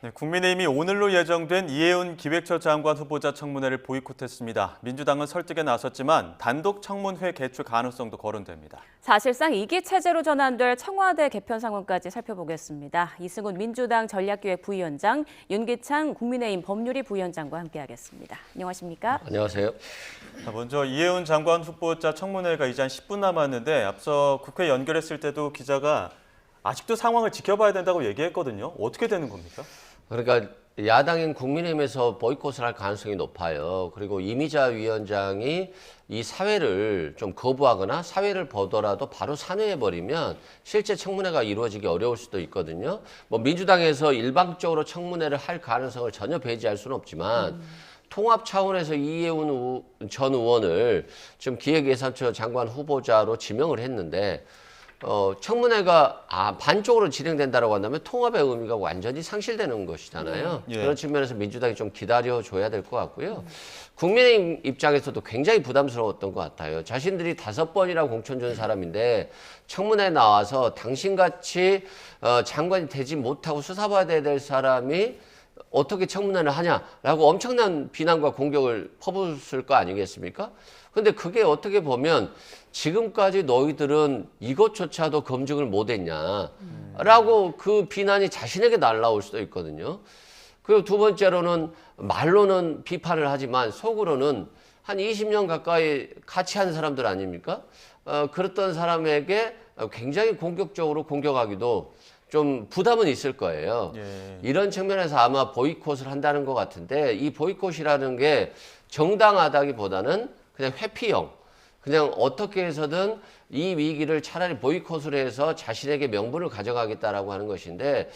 네, 국민의힘이 오늘로 예정된 이해운 기획처 장관 후보자 청문회를 보이콧했습니다. 민주당은 설득에 나섰지만 단독 청문회 개최 가능성도 거론됩니다. 사실상 2기 체제로 전환될 청와대 개편 상황까지 살펴보겠습니다. 이승훈 민주당 전략기획 부위원장, 윤기창 국민의힘 법률위 부위원장과 함께하겠습니다. 안녕하십니까? 안녕하세요. 먼저 이해운 장관 후보자 청문회가 이제 한 10분 남았는데 앞서 국회 연결했을 때도 기자가 아직도 상황을 지켜봐야 된다고 얘기했거든요. 어떻게 되는 겁니까? 그러니까 야당인 국민의힘에서 보이콧을 할 가능성이 높아요. 그리고 이미자 위원장이 이 사회를 좀 거부하거나 사회를 보더라도 바로 산회해버리면 실제 청문회가 이루어지기 어려울 수도 있거든요. 뭐 민주당에서 일방적으로 청문회를 할 가능성을 전혀 배제할 수는 없지만 통합 차원에서 이해운 전 의원을 지금 기획예산처 장관 후보자로 지명을 했는데 청문회가 반쪽으로 진행된다라고 한다면 통합의 의미가 완전히 상실되는 것이잖아요. 예. 그런 측면에서 민주당이 좀 기다려줘야 될 것 같고요. 국민의힘 입장에서도 굉장히 부담스러웠던 것 같아요. 자신들이 5번이나 공천 준 사람인데 청문회에 나와서 당신같이 장관이 되지 못하고 수사받아야 될 사람이 어떻게 청문회를 하냐라고 엄청난 비난과 공격을 퍼붓을 거 아니겠습니까? 근데 그게 어떻게 보면 지금까지 너희들은 이것조차도 검증을 못했냐라고 그 비난이 자신에게 날라올 수도 있거든요. 그리고 두 번째로는 말로는 비판을 하지만 속으로는 한 20년 가까이 같이 한 사람들 아닙니까? 그랬던 사람에게 굉장히 공격적으로 공격하기도 좀 부담은 있을 거예요. 예. 이런 측면에서 아마 보이콧을 한다는 것 같은데 이 보이콧이라는 게 정당하다기보다는 그냥 회피형, 그냥 어떻게 해서든 이 위기를 차라리 보이콧을 해서 자신에게 명분을 가져가겠다라고 하는 것인데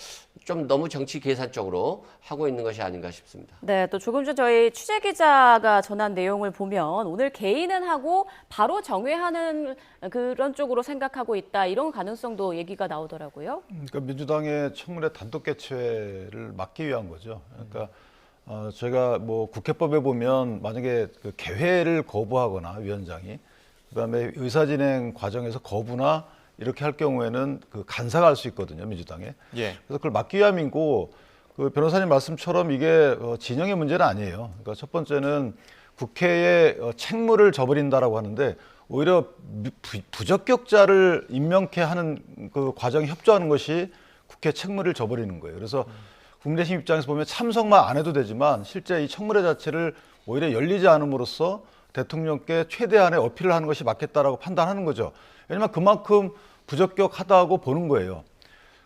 좀 너무 정치 계산적으로 하고 있는 것이 아닌가 싶습니다. 네, 또 조금 전 저희 취재 기자가 전한 내용을 보면 오늘 개인은 하고 바로 정회하는 그런 쪽으로 생각하고 있다. 이런 가능성도 얘기가 나오더라고요. 그러니까 민주당의 청문회 단독 개최를 막기 위한 거죠. 그러니까 저희가 뭐 국회법에 보면 만약에 그 개회를 거부하거나 위원장이 그다음에 의사진행 과정에서 거부나 이렇게 할 경우에는 그 간사가 할 수 있거든요, 민주당에. 예. 그래서 그걸 막기 위함이고 그 변호사님 말씀처럼 이게 진영의 문제는 아니에요. 그러니까 첫 번째는 국회에 책무를 져버린다라고 하는데 오히려 부적격자를 임명케 하는 그 과정에 협조하는 것이 국회 책무를 져버리는 거예요. 그래서 국민의힘 입장에서 보면 참석만 안 해도 되지만 실제 이 청문회 자체를 오히려 열리지 않음으로써 대통령께 최대한의 어필을 하는 것이 맞겠다라고 판단하는 거죠. 왜냐하면 그만큼 부적격하다고 보는 거예요.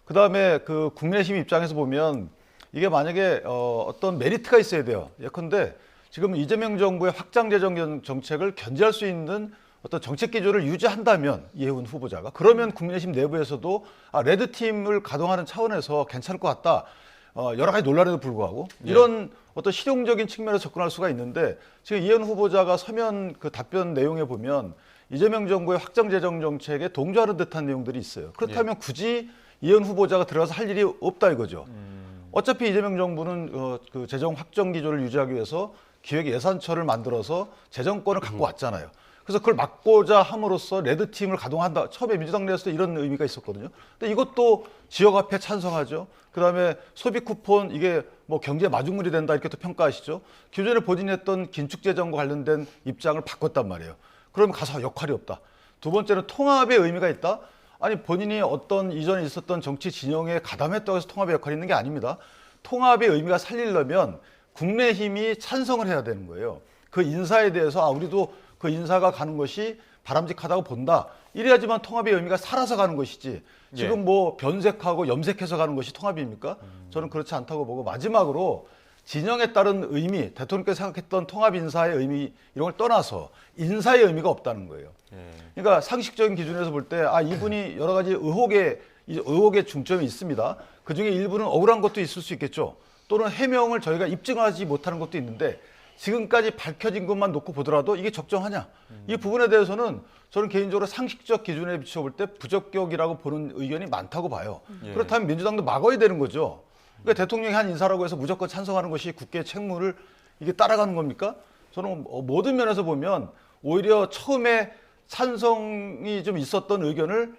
그다음에 그 국민의힘 입장에서 보면 이게 만약에 어떤 메리트가 있어야 돼요. 예컨대 지금 이재명 정부의 확장 재정 정책을 견제할 수 있는 어떤 정책 기조를 유지한다면 이해운 후보자가 그러면 국민의힘 내부에서도 레드팀을 가동하는 차원에서 괜찮을 것 같다. 여러 가지 논란에도 불구하고 이런 어떤 실용적인 측면에서 접근할 수가 있는데 지금 이해운 후보자가 서면 그 답변 내용에 보면 이재명 정부의 확장 재정 정책에 동조하는 듯한 내용들이 있어요. 그렇다면 굳이 이해운 후보자가 들어가서 할 일이 없다 이거죠. 어차피 이재명 정부는 그 재정 확정 기조를 유지하기 위해서 기획예산처를 만들어서 재정권을 갖고 왔잖아요. 그래서 그걸 막고자 함으로써 레드팀을 가동한다. 처음에 민주당 내에서도 이런 의미가 있었거든요. 근데 이것도 지역화폐 찬성하죠. 그다음에 소비 쿠폰 이게 뭐 경제 마중물이 된다 이렇게 또 평가하시죠. 기존에 본인이 했던 긴축재정과 관련된 입장을 바꿨단 말이에요. 그러면 가서 역할이 없다. 두 번째는 통합의 의미가 있다. 아니 본인이 어떤 이전에 있었던 정치 진영에 가담했다고 해서 통합의 역할이 있는 게 아닙니다. 통합의 의미가 살리려면 국민의힘이 찬성을 해야 되는 거예요. 그 인사에 대해서 우리도 그 인사가 가는 것이 바람직하다고 본다. 이래야지만 통합의 의미가 살아서 가는 것이지. 지금 뭐 변색하고 염색해서 가는 것이 통합입니까? 저는 그렇지 않다고 보고 마지막으로 진영에 따른 의미, 대통령께서 생각했던 통합 인사의 의미 이런 걸 떠나서 인사의 의미가 없다는 거예요. 그러니까 상식적인 기준에서 볼 때 이분이 여러 가지 의혹의 중점이 있습니다. 그중에 일부는 억울한 것도 있을 수 있겠죠. 또는 해명을 저희가 입증하지 못하는 것도 있는데 지금까지 밝혀진 것만 놓고 보더라도 이게 적정하냐? 이 부분에 대해서는 저는 개인적으로 상식적 기준에 비춰볼 때 부적격이라고 보는 의견이 많다고 봐요. 그렇다면 민주당도 막아야 되는 거죠. 그러니까 대통령이 한 인사라고 해서 무조건 찬성하는 것이 국회의 책무를 이게 따라가는 겁니까? 저는 모든 면에서 보면 오히려 처음에 찬성이 좀 있었던 의견을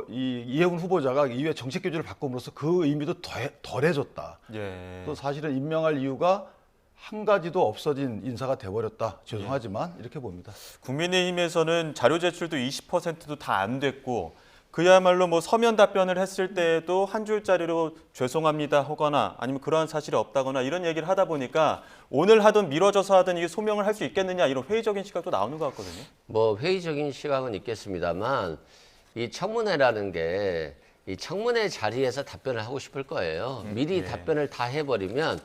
이 이해훈 후보자가 이후에 정책 교체를 바꿈으로써 그 의미도 덜해졌다. 예. 또 사실은 임명할 이유가 한 가지도 없어진 인사가 돼버렸다. 죄송하지만 이렇게 봅니다. 국민의힘에서는 자료 제출도 20%도 다 안 됐고 그야말로 뭐 서면 답변을 했을 때에도 한 줄짜리로 죄송합니다 하거나 아니면 그러한 사실이 없다거나 이런 얘기를 하다 보니까 오늘 하든 미뤄져서 하든 이게 소명을 할 수 있겠느냐 이런 회의적인 시각도 나오는 것 같거든요. 뭐 회의적인 시각은 있겠습니다만 이 청문회라는 게 이 청문회 자리에서 답변을 하고 싶을 거예요. 미리 예. 답변을 다 해버리면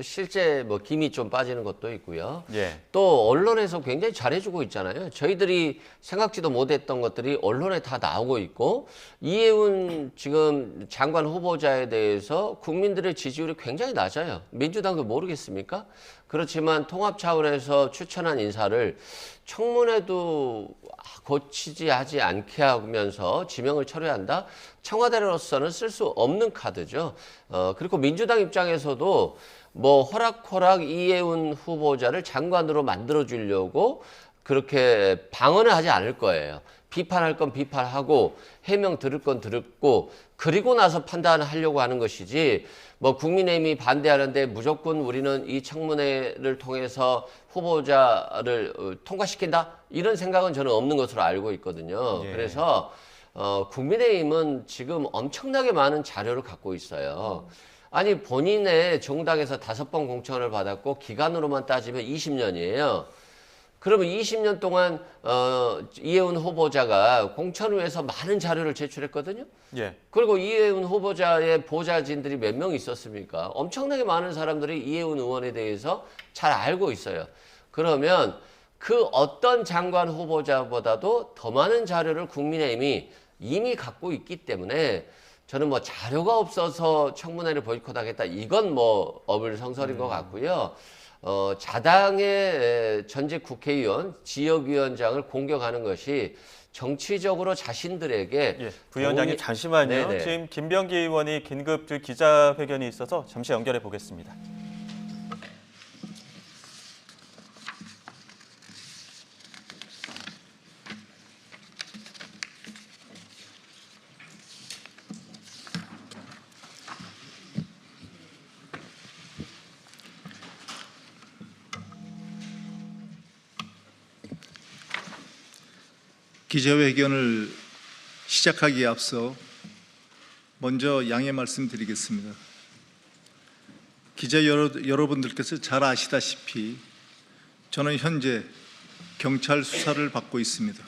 실제 뭐 김이 좀 빠지는 것도 있고요. 예. 또 언론에서 굉장히 잘해주고 있잖아요. 저희들이 생각지도 못했던 것들이 언론에 다 나오고 있고 이해훈 지금 장관 후보자에 대해서 국민들의 지지율이 굉장히 낮아요. 민주당도 모르겠습니까? 그렇지만 통합 차원에서 추천한 인사를 청문회도 거치지 하지 않게 하면서 지명을 철회한다? 청와대로서는 쓸 수 없는 카드죠. 그리고 민주당 입장에서도 뭐 호락호락 이해훈 후보자를 장관으로 만들어주려고 그렇게 방언을 하지 않을 거예요. 비판할 건 비판하고 해명 들을 건 들었고 그리고 나서 판단하려고 하는 것이지 뭐 국민의힘이 반대하는데 무조건 우리는 이 청문회를 통해서 후보자를 통과시킨다? 이런 생각은 저는 없는 것으로 알고 있거든요. 예. 그래서 국민의힘은 지금 엄청나게 많은 자료를 갖고 있어요. 아니 본인의 정당에서 5번 공천을 받았고 기간으로만 따지면 20년이에요. 그러면 20년 동안 이해훈 후보자가 공천 후에서 많은 자료를 제출했거든요. 예. 그리고 이해훈 후보자의 보좌진들이 몇 명 있었습니까? 엄청나게 많은 사람들이 이해훈 의원에 대해서 잘 알고 있어요. 그러면 그 어떤 장관 후보자보다도 더 많은 자료를 국민의힘이 이미 갖고 있기 때문에 저는 뭐 자료가 없어서 청문회를 보이콧하겠다. 이건 뭐 어불성설인 것 같고요. 자당의 전직 국회의원, 지역위원장을 공격하는 것이 정치적으로 자신들에게 예. 부위원장님 잠시만요. 네네. 지금 김병기 의원이 긴급 기자회견이 있어서 잠시 연결해 보겠습니다. 기자회견을 시작하기에 앞서 먼저 양해 말씀드리겠습니다. 기자 여러분들께서 잘 아시다시피 저는 현재 경찰 수사를 받고 있습니다.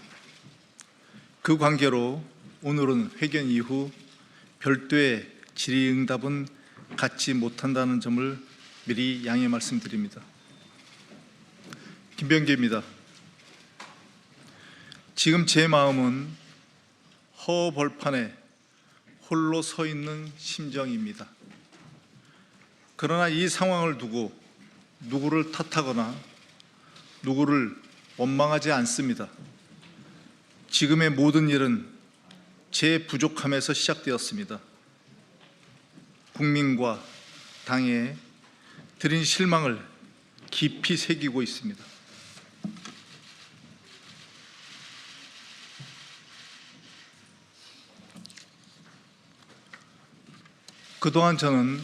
그 관계로 오늘은 회견 이후 별도의 질의응답은 갖지 못한다는 점을 미리 양해 말씀드립니다. 김병기입니다. 지금 제 마음은 허벌판에 홀로 서 있는 심정입니다. 그러나 이 상황을 두고 누구를 탓하거나 누구를 원망하지 않습니다. 지금의 모든 일은 제 부족함에서 시작되었습니다. 국민과 당에 드린 실망을 깊이 새기고 있습니다. 그동안 저는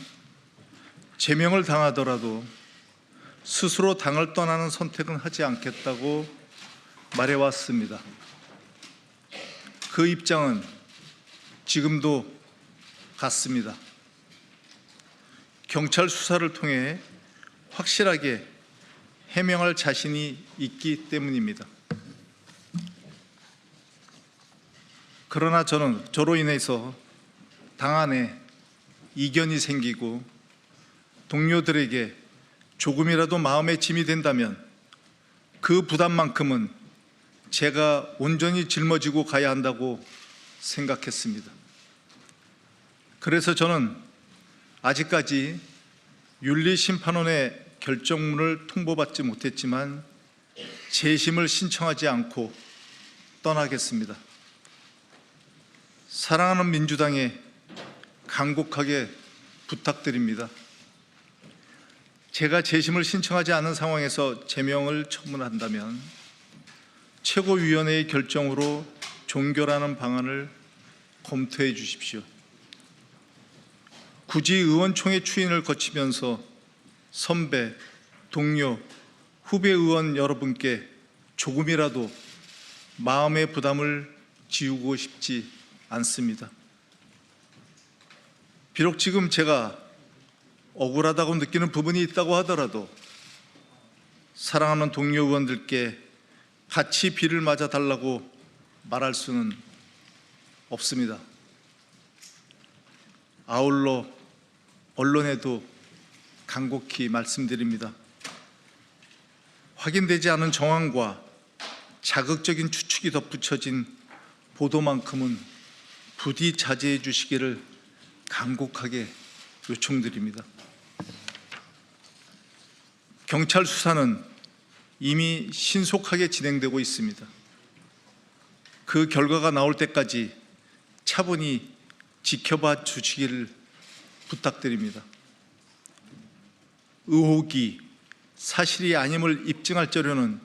제명을 당하더라도 스스로 당을 떠나는 선택은 하지 않겠다고 말해왔습니다. 그 입장은 지금도 같습니다. 경찰 수사를 통해 확실하게 해명할 자신이 있기 때문입니다. 그러나 저는 저로 인해서 당 안에 이견이 생기고 동료들에게 조금이라도 마음의 짐이 된다면 그 부담만큼은 제가 온전히 짊어지고 가야 한다고 생각했습니다. 그래서 저는 아직까지 윤리심판원의 결정문을 통보받지 못했지만 재심을 신청하지 않고 떠나겠습니다. 사랑하는 민주당에 간곡하게 부탁드립니다. 제가 재심을 신청하지 않은 상황에서 제명을 처분한다면 최고위원회의 결정으로 종결하는 방안을 검토해 주십시오. 굳이 의원총회 추인을 거치면서 선배, 동료, 후배 의원 여러분께 조금이라도 마음의 부담을 지우고 싶지 않습니다. 비록 지금 제가 억울하다고 느끼는 부분이 있다고 하더라도 사랑하는 동료 의원들께 같이 비를 맞아 달라고 말할 수는 없습니다. 아울러 언론에도 간곡히 말씀드립니다. 확인되지 않은 정황과 자극적인 추측이 덧붙여진 보도만큼은 부디 자제해 주시기를 간곡하게 요청드립니다. 경찰 수사는 이미 신속하게 진행되고 있습니다. 그 결과가 나올 때까지 차분히 지켜봐 주시기를 부탁드립니다. 의혹이 사실이 아님을 입증할 자료는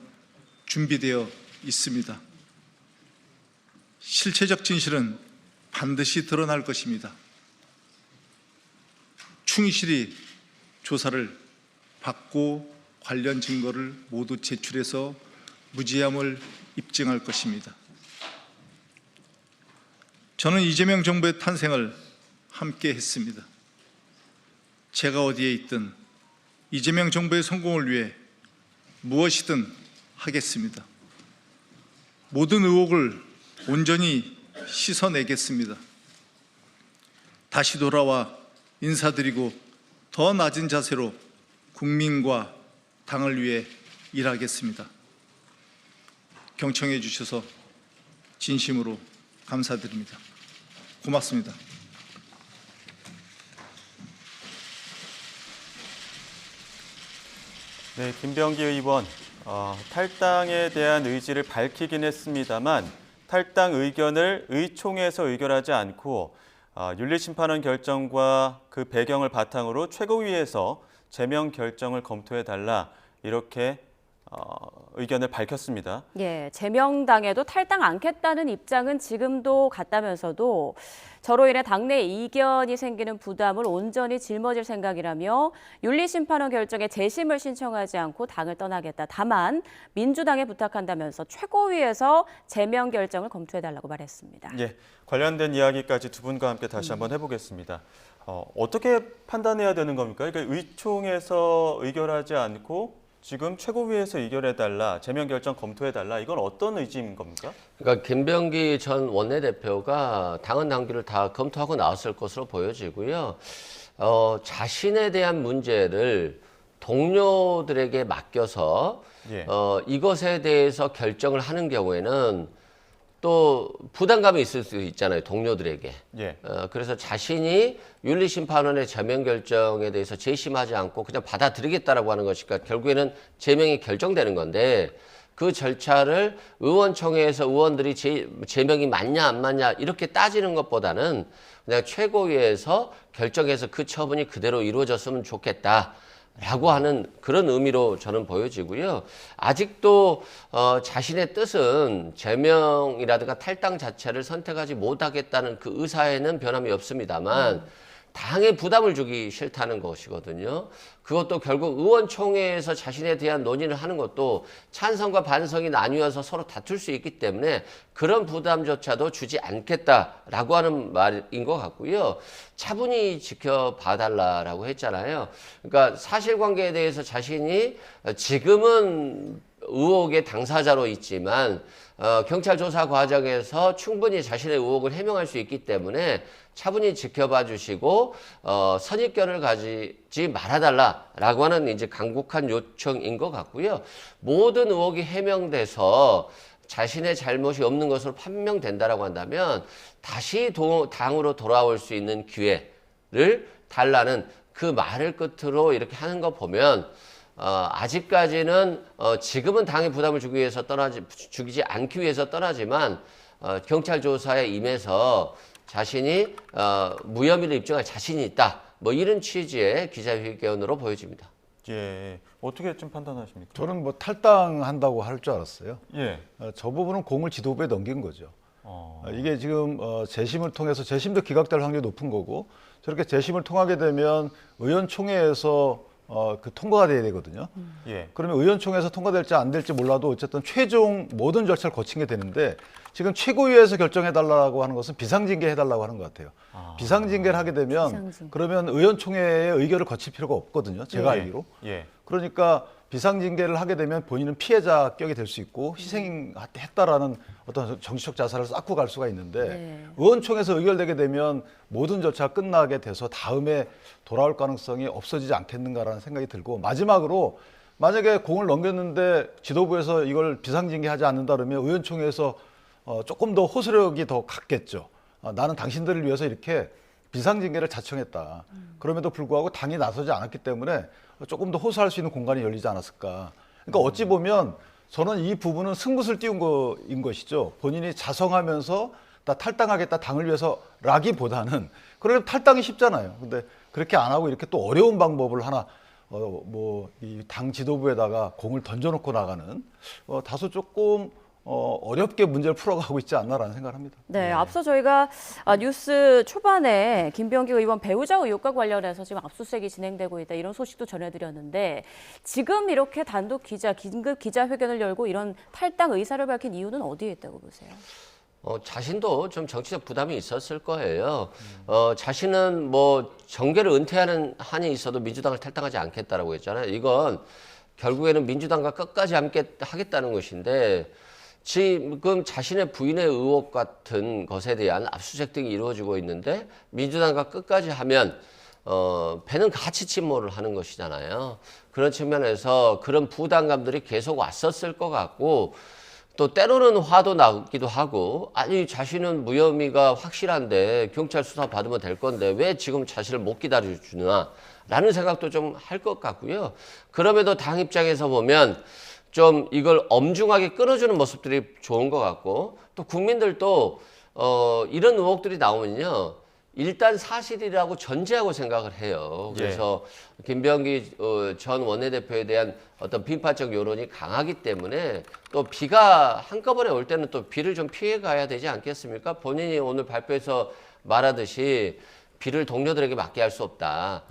준비되어 있습니다. 실체적 진실은 반드시 드러날 것입니다. 충실히 조사를 받고 관련 증거를 모두 제출해서 무죄함을 입증할 것입니다. 저는 이재명 정부의 탄생을 함께 했습니다. 제가 어디에 있든 이재명 정부의 성공을 위해 무엇이든 하겠습니다. 모든 의혹을 온전히 씻어내겠습니다. 다시 돌아와 인사드리고 더 낮은 자세로 국민과 당을 위해 일하겠습니다. 경청해 주셔서 진심으로 감사드립니다. 고맙습니다. 네, 김병기 의원 탈당에 대한 의지를 밝히긴 했습니다만 탈당 의견을 의총에서 의결하지 않고 윤리심판원 결정과 그 배경을 바탕으로 최고위에서 제명 결정을 검토해달라 이렇게 의견을 밝혔습니다. 예, 제명당해도 탈당 않겠다는 입장은 지금도 같다면서도 저로 인해 당내 이견이 생기는 부담을 온전히 짊어질 생각이라며 윤리심판원 결정에 재심을 신청하지 않고 당을 떠나겠다. 다만 민주당에 부탁한다면서 최고위에서 제명 결정을 검토해달라고 말했습니다. 예, 관련된 이야기까지 두 분과 함께 다시 한번 해보겠습니다. 어떻게 판단해야 되는 겁니까? 그러니까 의총에서 의결하지 않고 지금 최고위에서 의결해달라, 제명 결정 검토해달라, 이건 어떤 의지인 겁니까? 그러니까 김병기 전 원내대표가 당헌 당규를 다 검토하고 나왔을 것으로 보여지고요. 자신에 대한 문제를 동료들에게 맡겨서 예. 이것에 대해서 결정을 하는 경우에는 또 부담감이 있을 수 있잖아요, 동료들에게. 예. 그래서 자신이 윤리심판원의 제명 결정에 대해서 재심하지 않고 그냥 받아들이겠다라고 하는 것이니까 결국에는 제명이 결정되는 건데 그 절차를 의원총회에서 의원들이 제명이 맞냐 안 맞냐 이렇게 따지는 것보다는 그냥 최고위에서 결정해서 그 처분이 그대로 이루어졌으면 좋겠다. 라고 하는 그런 의미로 저는 보여지고요. 아직도 자신의 뜻은 제명이라든가 탈당 자체를 선택하지 못하겠다는 그 의사에는 변함이 없습니다만 당에 부담을 주기 싫다는 것이거든요. 그것도 결국 의원총회에서 자신에 대한 논의를 하는 것도 찬성과 반성이 나뉘어서 서로 다툴 수 있기 때문에 그런 부담조차도 주지 않겠다라고 하는 말인 것 같고요. 차분히 지켜봐달라라고 했잖아요. 그러니까 사실관계에 대해서 자신이 지금은 의혹의 당사자로 있지만 경찰 조사 과정에서 충분히 자신의 의혹을 해명할 수 있기 때문에 차분히 지켜봐 주시고 선입견을 가지지 말아달라라고 하는 이제 간곡한 요청인 것 같고요. 모든 의혹이 해명돼서 자신의 잘못이 없는 것으로 판명된다라고 한다면 다시 당으로 돌아올 수 있는 기회를 달라는 그 말을 끝으로 이렇게 하는 거 보면 아직까지는 지금은 당에 부담을 주기 않기 위해서 떠나지만 경찰 조사에 임해서 자신이 무혐의를 입증할 자신이 있다. 뭐 이런 취지의 기자회견으로 보여집니다. 예, 어떻게 좀 판단하십니까? 저는 뭐 탈당한다고 할 줄 알았어요. 예. 저 부분은 공을 지도부에 넘긴 거죠. 이게 지금 재심을 통해서 재심도 기각될 확률이 높은 거고 저렇게 재심을 통하게 되면 의원총회에서 그 통과가 돼야 되거든요. 예. 그러면 의원총회에서 통과될지 안 될지 몰라도 어쨌든 최종 모든 절차를 거친 게 되는데 지금 최고위에서 결정해달라고 하는 것은 비상징계 해달라고 하는 것 같아요. 비상징계를 하게 되면 비상징계. 그러면 의원총회의 의결을 거칠 필요가 없거든요. 제가 알기로. 예. 그러니까 비상징계를 하게 되면 본인은 피해자 격이 될 수 있고 희생했다라는 어떤 정치적 자산을 쌓고 갈 수가 있는데 네. 의원총회에서 의결되게 되면 모든 절차가 끝나게 돼서 다음에 돌아올 가능성이 없어지지 않겠는가라는 생각이 들고 마지막으로 만약에 공을 넘겼는데 지도부에서 이걸 비상징계하지 않는다 그러면 의원총회에서 조금 더 호소력이 더 갔겠죠. 나는 당신들을 위해서 이렇게 비상징계를 자청했다. 그럼에도 불구하고 당이 나서지 않았기 때문에 조금 더 호소할 수 있는 공간이 열리지 않았을까. 그러니까 어찌 보면 저는 이 부분은 승부를 띄운 거인 것이죠. 본인이 자성하면서 나 탈당하겠다 당을 위해서라기보다는 그러면 탈당이 쉽잖아요. 근데 그렇게 안 하고 이렇게 또 어려운 방법을 하나 이 당 지도부에다가 공을 던져놓고 나가는 다소 조금 어렵게 문제를 풀어가고 있지 않나라는 생각을 합니다. 네, 앞서 저희가 뉴스 초반에 김병기 의원 배우자 의혹과 관련해서 지금 압수수색이 진행되고 있다 이런 소식도 전해드렸는데 지금 이렇게 긴급 기자회견을 열고 이런 탈당 의사를 밝힌 이유는 어디에 있다고 보세요? 자신도 좀 정치적 부담이 있었을 거예요. 자신은 뭐 정계를 은퇴하는 한이 있어도 민주당을 탈당하지 않겠다라고 했잖아요. 이건 결국에는 민주당과 끝까지 함께 하겠다는 것인데 지금 자신의 부인의 의혹 같은 것에 대한 압수수색 등이 이루어지고 있는데 민주당과 끝까지 하면 배는 같이 침몰을 하는 것이잖아요. 그런 측면에서 그런 부담감들이 계속 왔었을 것 같고 또 때로는 화도 나기도 하고 아니 자신은 무혐의가 확실한데 경찰 수사 받으면 될 건데 왜 지금 자신을 못 기다려주나 라는 생각도 좀 할 것 같고요. 그럼에도 당 입장에서 보면 좀 이걸 엄중하게 끊어주는 모습들이 좋은 것 같고 또 국민들도 이런 의혹들이 나오면요. 일단 사실이라고 전제하고 생각을 해요. 그래서 김병기 전 원내대표에 대한 어떤 비판적 여론이 강하기 때문에 또 비가 한꺼번에 올 때는 또 비를 좀 피해 가야 되지 않겠습니까? 본인이 오늘 발표에서 말하듯이 비를 동료들에게 맡게 할 수 없다.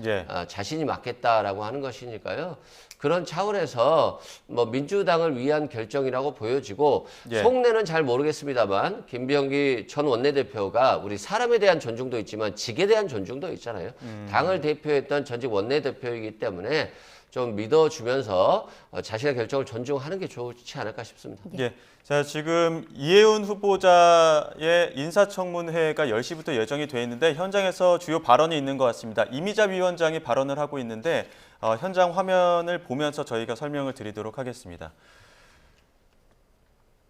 자신이 맡겠다라고 하는 것이니까요. 그런 차원에서 뭐 민주당을 위한 결정이라고 보여지고 속내는 잘 모르겠습니다만 김병기 전 원내대표가 우리 사람에 대한 존중도 있지만 직에 대한 존중도 있잖아요. 당을 대표했던 전직 원내대표이기 때문에 좀 믿어주면서 자신의 결정을 존중하는 게 좋지 않을까 싶습니다. 예. 자, 지금 이해운 후보자의 인사청문회가 10시부터 예정이 돼 있는데 현장에서 주요 발언이 있는 것 같습니다. 이미자 위원장이 발언을 하고 있는데 현장 화면을 보면서 저희가 설명을 드리도록 하겠습니다.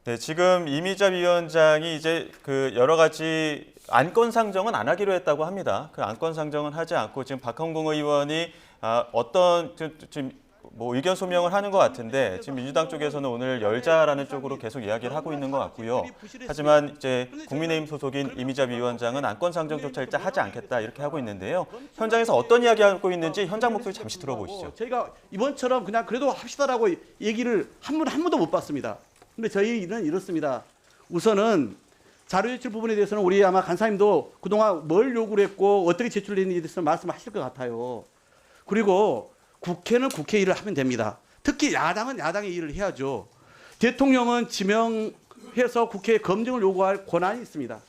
네, 지금 이미자 위원장이 이제 그 여러 가지 안건 상정은 안 하기로 했다고 합니다. 그 안건 상정은 하지 않고 지금 박헌공 의원이 어떤 지금 뭐 의견 소명을 하는 것 같은데 지금 민주당 쪽에서는 오늘 열자라는 쪽으로 계속 이야기를 하고 있는 것 같고요. 하지만 이제 국민의힘 소속인 이미자 위원장은 안건 상정조차 일단 하지 않겠다 이렇게 하고 있는데요. 현장에서 어떤 이야기하고 있는지 현장 목소리 잠시 들어보시죠. 저희가 이번처럼 그냥 그래도 합시다라고 얘기를 한 번도 못 봤습니다. 근데 저희는 이렇습니다. 우선은 자료 제출 부분에 대해서는 우리 아마 간사님도 그동안 뭘 요구를 했고 어떻게 제출됐는지에 대해서 말씀하실 것 같아요. 그리고 국회는 국회 일을 하면 됩니다. 특히 야당은 야당의 일을 해야죠. 대통령은 지명해서 국회에 검증을 요구할 권한이 있습니다.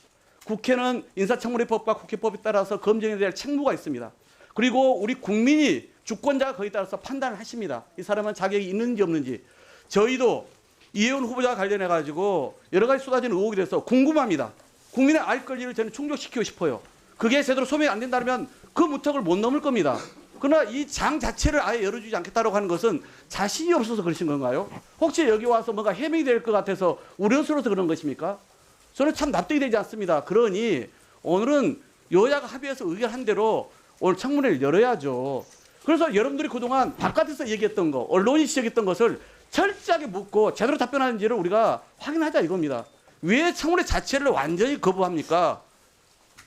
국회는 인사청문회법과 국회법에 따라서 검증에 대한 책무가 있습니다. 그리고 우리 국민이 주권자가 거기에 따라서 판단을 하십니다. 이 사람은 자격이 있는지 없는지. 저희도 이해운 후보자와 관련해 가지고 여러 가지 쏟아지는 의혹에 대해서 궁금합니다. 국민의 알 권리를 저는 충족시키고 싶어요. 그게 제대로 소명이 안 된다면 그 무턱을 못 넘을 겁니다. 그러나 이 장 자체를 아예 열어주지 않겠다고 하는 것은 자신이 없어서 그러신 건가요? 혹시 여기 와서 뭔가 해명이 될 것 같아서 우려스러워서 그런 것입니까? 저는 참 납득이 되지 않습니다. 그러니 오늘은 여야가 합의해서 의결한 대로 오늘 청문회를 열어야죠. 그래서 여러분들이 그동안 바깥에서 얘기했던 거, 언론이 지적했던 것을 철저하게 묻고 제대로 답변하는지를 우리가 확인하자 이겁니다. 왜 청문회 자체를 완전히 거부합니까?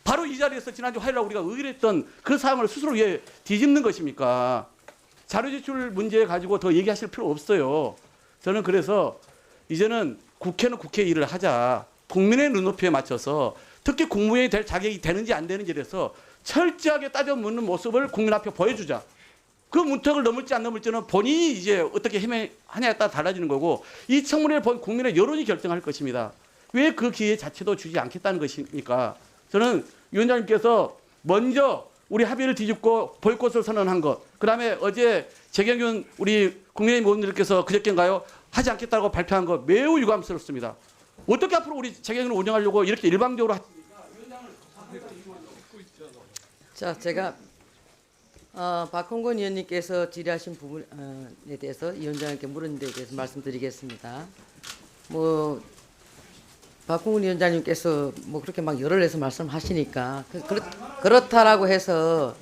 바로 이 자리에서 지난주 화요일 날 우리가 의결했던 그 사항을 스스로 왜 뒤집는 것입니까? 자료 제출 문제 가지고 더 얘기하실 필요 없어요. 저는 그래서 이제는 국회는 국회 일을 하자. 국민의 눈높이에 맞춰서 특히 국무위원이 될 자격이 되는지 안 되는지에 대해서 철저하게 따져 묻는 모습을 국민 앞에 보여주자. 그 문턱을 넘을지 안 넘을지는 본인이 이제 어떻게 해명하냐에 따라 달라지는 거고 이 청문회를 본 국민의 여론이 결정할 것입니다. 왜 그 기회 자체도 주지 않겠다는 것입니까? 저는 위원장님께서 먼저 우리 합의를 뒤집고 보이콧을 선언한 것, 그다음에 어제 재경윤 우리 국민의힘 의원님께서 그저께인가요? 하지 않겠다고 발표한 것 매우 유감스럽습니다. 어떻게 앞으로 우리 재경윤을 운영하려고 이렇게 일방적으로 자, 제가 박홍근 의원님께서 질의하신 부분에 대해서 위원장님께 물은 데 대해서 말씀드리겠습니다. 뭐 박홍근 위원장님께서 뭐 그렇게 막 열을 내서 말씀하시니까 그렇다라고 해서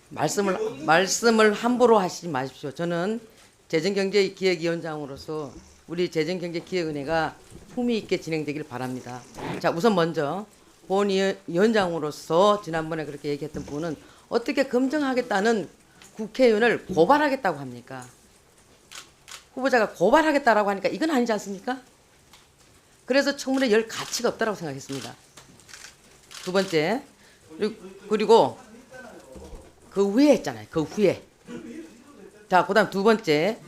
말씀을 함부로 하시지 마십시오. 저는 재정경제기획위원장으로서 우리 재정경제기획은혜가 품위 있게 진행되길 바랍니다. 자, 우선 먼저 본 위원장으로서 지난번에 그렇게 얘기했던 분은 어떻게 검증하겠다는 국회의원을 고발하겠다고 합니까? 후보자가 고발하겠다라고 하니까 이건 아니지 않습니까? 그래서 청문회 열 가치가 없다고 생각했습니다. 두 번째, 그리고 그 후에 했잖아요. 그 후에. 자, 그다음 두 번째,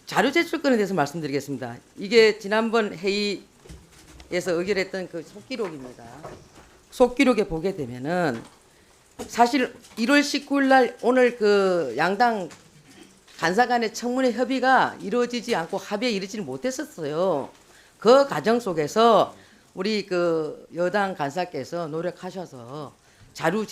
자료 제출권에 대해서 말씀드리겠습니다. 이게 지난번 회의에서 의결했던 그 속기록입니다. 속기록에 보게 되면은 사실 1월 19일 날 오늘 그 양당 간사 간의 청문회 협의가 이루어지지 않고 합의에 이르지를 못했었어요. 그 과정 속에서 우리 그 여당 간사께서 노력하셔서 자료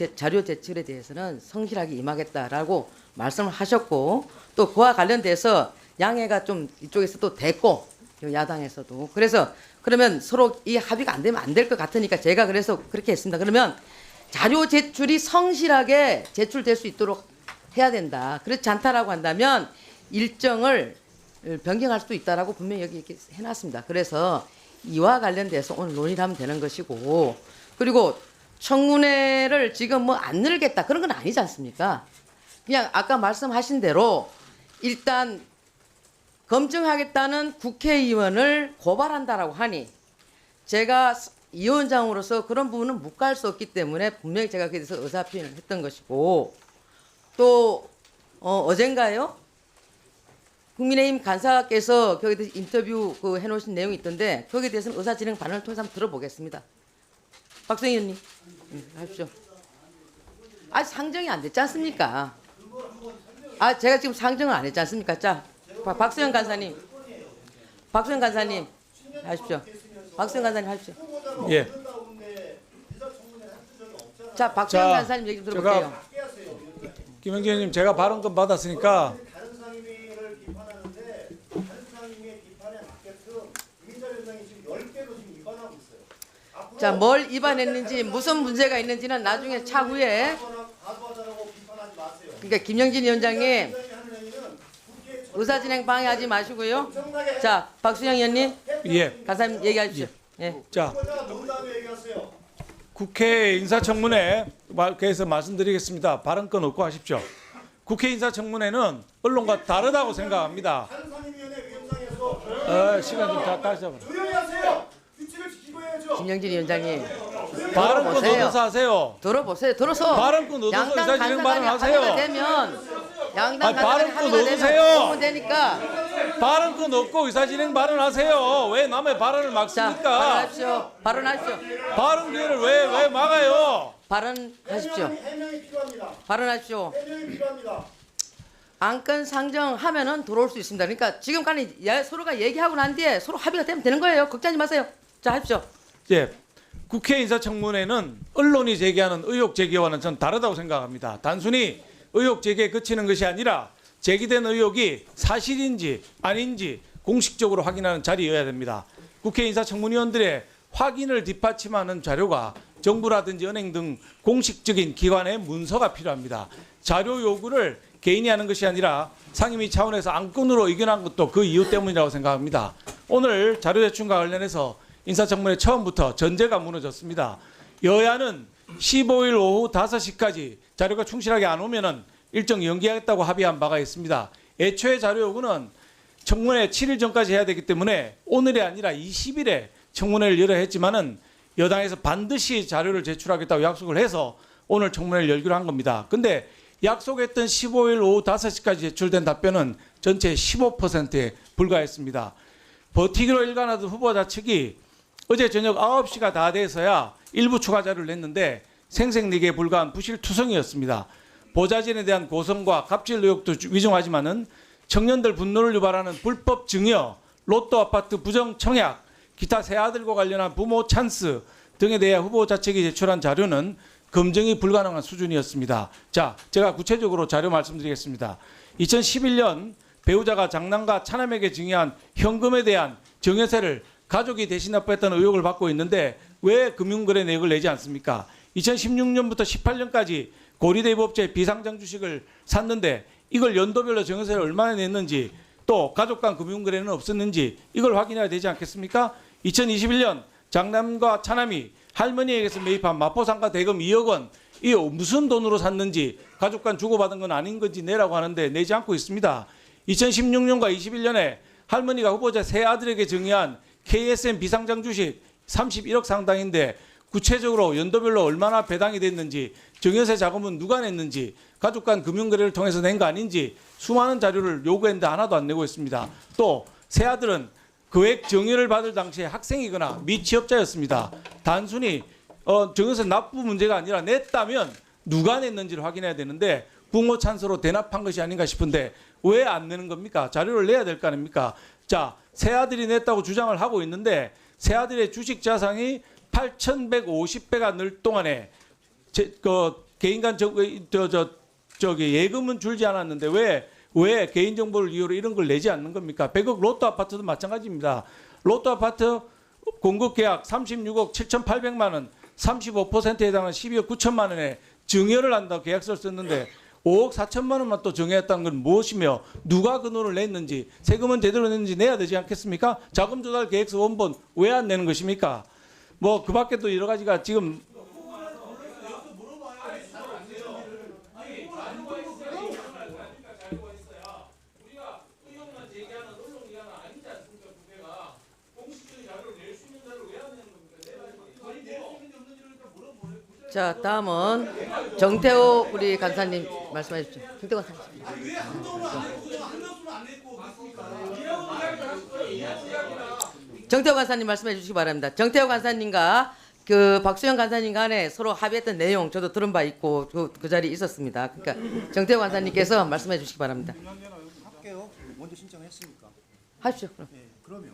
제출에 대해서는 성실하게 임하겠다라고 말씀을 하셨고 또 그와 관련돼서 양해가 좀 이쪽에서 또 됐고 야당에서도 그래서 그러면 서로 이 합의가 안 되면 안 될 것 같으니까 제가 그래서 그렇게 했습니다. 그러면 자료 제출이 성실하게 제출될 수 있도록 해야 된다. 그렇지 않다라고 한다면 일정을 변경할 수도 있다라고 분명히 여기 이렇게 해놨습니다. 그래서 이와 관련돼서 오늘 논의를 하면 되는 것이고 그리고 청문회를 지금 뭐 안 늘겠다 그런 건 아니지 않습니까? 그냥 아까 말씀하신 대로 일단 검증하겠다는 국회의원을 고발한다라고 하니 제가 위원장으로서 그런 부분은 묵과할 수 없기 때문에 분명히 제가 그에 대해서 의사표현을 했던 것이고 또 어젠가요? 국민의힘 간사께서 거기에 대해서 인터뷰 그 해놓으신 내용이 있던데 거기에 대해서는 의사진행 반응을 통해서 한번 들어보겠습니다. 박성희 의원님, 하십시오. 아직 상정이 안 됐지 않습니까? 아, 제가 지금 상정을 안 했지 않습니까? 자, 박수영 간사님, 하십시오. 박수영 간사님 하십시오. 예. 자, 박수영 간사님 얘기 좀 들어볼게요. 김영진 의원님, 제가 발언권 받았으니까 자, 뭘 위반했는지 무슨 문제가 있는지는 나중에 차후에 그러니까 김영진 위원장님 의사진행 방해하지 마시고요. 자, 박수영 의원님, 예. 간사님 얘기하십시오. 예. 자, 국회 인사청문회에서 말씀드리겠습니다. 발언권 얻고 하십시오. 국회 인사청문회는 언론과 다르다고 생각합니다. 시간 좀 다시 잡아라. 김영진 위원장님 발언권 들어보세요. 얻어서 하세요. 들어보세요. 들어서 발언권 얻어서 양당 의사진행 간사간에 발언하세요. 합의가 되면 양당 간사간에 발언권 합의가 얻으세요. 되면 되니까 발언권 얻고 의사진행 발언하세요. 왜 남의 발언을 자, 막습니까? 발언하십시오. 발언하십시오. 발언 기회를 왜 막아요? 발언하십시오. 발언하십시오. 안건 상정하면은 들어올 수 있습니다. 그러니까 지금까지 서로가 얘기하고 난 뒤에 서로 합의가 되면 되는 거예요. 걱정하지 마세요. 자, 하십시오. 예, 국회 인사청문회는 언론이 제기하는 의혹 제기와는 전 다르다고 생각합니다. 단순히 의혹 제기에 그치는 것이 아니라 제기된 의혹이 사실인지 아닌지 공식적으로 확인하는 자리여야 됩니다. 국회 인사청문위원들의 확인을 뒷받침하는 자료가 정부라든지 은행 등 공식적인 기관의 문서가 필요합니다. 자료 요구를 개인이 하는 것이 아니라 상임위 차원에서 안건으로 의견한 것도 그 이유 때문이라고 생각합니다. 오늘 자료 제출과 관련해서 인사청문회 처음부터 전제가 무너졌습니다. 여야는 15일 오후 5시까지 자료가 충실하게 안 오면은 일정 연기하겠다고 합의한 바가 있습니다. 애초에 자료 요구는 청문회 7일 전까지 해야 되기 때문에 오늘이 아니라 20일에 청문회를 열어야 했지만은 여당에서 반드시 자료를 제출하겠다고 약속을 해서 오늘 청문회를 열기로 한 겁니다. 근데 약속했던 15일 오후 5시까지 제출된 답변은 전체 15%에 불과했습니다. 버티기로 일관하던 후보자 측이 어제 저녁 9시가 다 돼서야 일부 추가 자료를 냈는데 생색내기에 불과한 부실투성이었습니다. 보좌진에 대한 고성과 갑질 의혹도 위중하지만은 청년들 분노를 유발하는 불법 증여, 로또 아파트 부정 청약, 기타 새 아들과 관련한 부모 찬스 등에 대해 후보자 측이 제출한 자료는 검증이 불가능한 수준이었습니다. 자, 제가 구체적으로 자료 말씀드리겠습니다. 2011년 배우자가 장남과 차남에게 증여한 현금에 대한 증여세를 가족이 대신 납부했다는 의혹을 받고 있는데 왜 금융거래 내역을 내지 않습니까? 2016년부터 18년까지 고리대입업체 비상장 주식을 샀는데 이걸 연도별로 증여세를 얼마나 냈는지 또 가족 간 금융거래는 없었는지 이걸 확인해야 되지 않겠습니까? 2021년 장남과 차남이 할머니에게서 매입한 마포상가 대금 2억 원, 이 무슨 돈으로 샀는지 가족 간 주고받은 건 아닌 건지 내라고 하는데 내지 않고 있습니다. 2016년과 21년에 할머니가 후보자 세 아들에게 증여한 KSM 비상장 주식 31억 상당인데 구체적으로 연도별로 얼마나 배당이 됐는지, 증여세 자금은 누가 냈는지, 가족 간 금융거래를 통해서 낸 거 아닌지 수많은 자료를 요구했는데 하나도 안 내고 있습니다. 또 세 아들은 거액 증여를 받을 당시에 학생이거나 미취업자였습니다. 단순히 증여세 납부 문제가 아니라 냈다면 누가 냈는지를 확인해야 되는데 부모 찬스로 대납한 것이 아닌가 싶은데 왜 안 내는 겁니까? 자료를 내야 될 거 아닙니까? 자, 새 아들이 냈다고 주장을 하고 있는데 새 아들의 주식 자산이 8,150배가 늘 동안에 개인간 예금은 줄지 않았는데 왜 개인정보를 이유로 이런 걸 내지 않는 겁니까? 100억 로또 아파트도 마찬가지입니다. 로또 아파트 공급 계약 36억 7,800만 원, 35%에 해당하는 12억 9천만 원에 증여를 한다고 계약서를 썼는데 5억 4천만 원만 또 증여했다는 건 무엇이며 누가 그 돈을 냈는지 세금은 제대로 냈는지 내야 되지 않겠습니까? 자금 조달 계획서 원본 왜 안 내는 것입니까? 뭐 그 밖에 또 여러 가지가 지금 자, 다음은 정태호 우리 간사님 말씀해 주십시오. 정태호 간사님. 정태호 간사님 말씀해 주시기 바랍니다. 정태호 간사님과 그 박수영 간사님 간에 서로 합의했던 내용 저도 들은 바 있고 그 자리에 있었습니다. 그러니까 정태호 간사님께서 말씀해 주시기 바랍니다. 할게요. 먼저 신청했으니까. 하십시오. 그럼. 그러면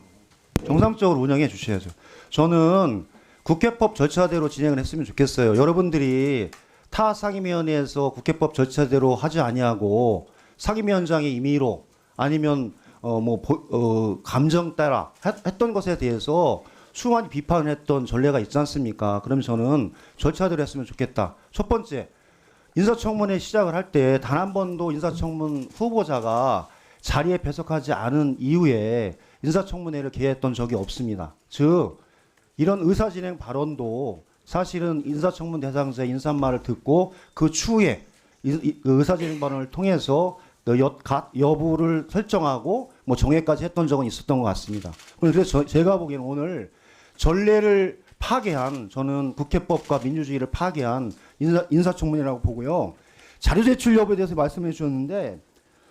정상적으로 운영해 주셔야죠. 저는 국회법 절차대로 진행을 했으면 좋겠어요. 여러분들이 타 상임위원회에서 국회법 절차대로 하지 아니하고 상임위원장의 임의로 아니면 감정 따라 했던 것에 대해서 수많이 비판을 했던 전례가 있지 않습니까? 그럼 저는 절차대로 했으면 좋겠다. 첫 번째, 인사청문회 시작을 할 때 단 한 번도 인사청문 후보자가 자리에 배석하지 않은 이후에 인사청문회를 개했던 적이 없습니다. 즉 이런 의사진행 발언도 사실은 인사청문 대상자의 인사말을 듣고 그 추후에 의사진행 발언을 통해서 여부를 설정하고 뭐 정회까지 했던 적은 있었던 것 같습니다. 그래서 제가 보기에는 오늘 전례를 파괴한, 저는 국회법과 민주주의를 파괴한 인사청문회라고 보고요. 자료 제출 여부에 대해서 말씀해 주셨는데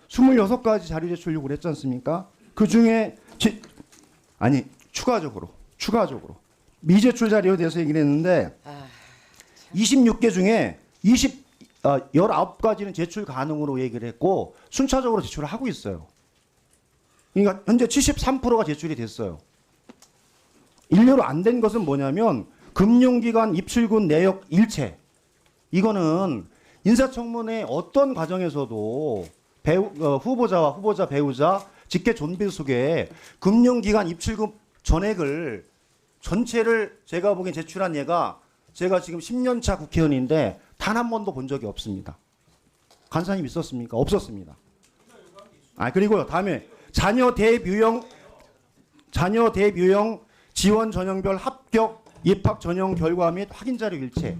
26가지 자료 제출 요구를 했지 않습니까? 그 중에 추가적으로 미제출 자료에 대해서 얘기를 했는데 26개 중에 19가지는 제출 가능으로 얘기를 했고 순차적으로 제출을 하고 있어요. 그러니까 현재 73%가 제출이 됐어요. 일례로 안 된 것은 뭐냐면 금융기관 입출금 내역 일체. 이거는 인사청문회 어떤 과정에서도 후보자와 후보자 배우자 직계 존비 속에 금융기관 입출금 전액을 전체를 제가 보기엔 제출한 예가 제가 지금 10년차 국회의원인데 단 한 번도 본 적이 없습니다. 간사님 있었습니까? 없었습니다. 그리고요. 다음에 자녀 대뷰형 지원 전형별 합격 입학 전형 결과 및 확인 자료 일체.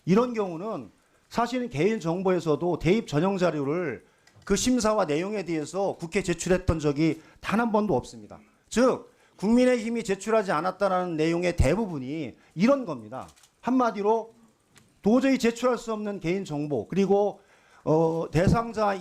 이런 경우는 사실은 개인정보에서도 대입 전형 자료를 그 심사와 내용에 대해서 국회에 제출했던 적이 단 한 번도 없습니다. 즉 국민의힘이 제출하지 않았다는 내용의 대부분이 이런 겁니다. 한마디로 도저히 제출할 수 없는 개인 정보, 그리고 대상자가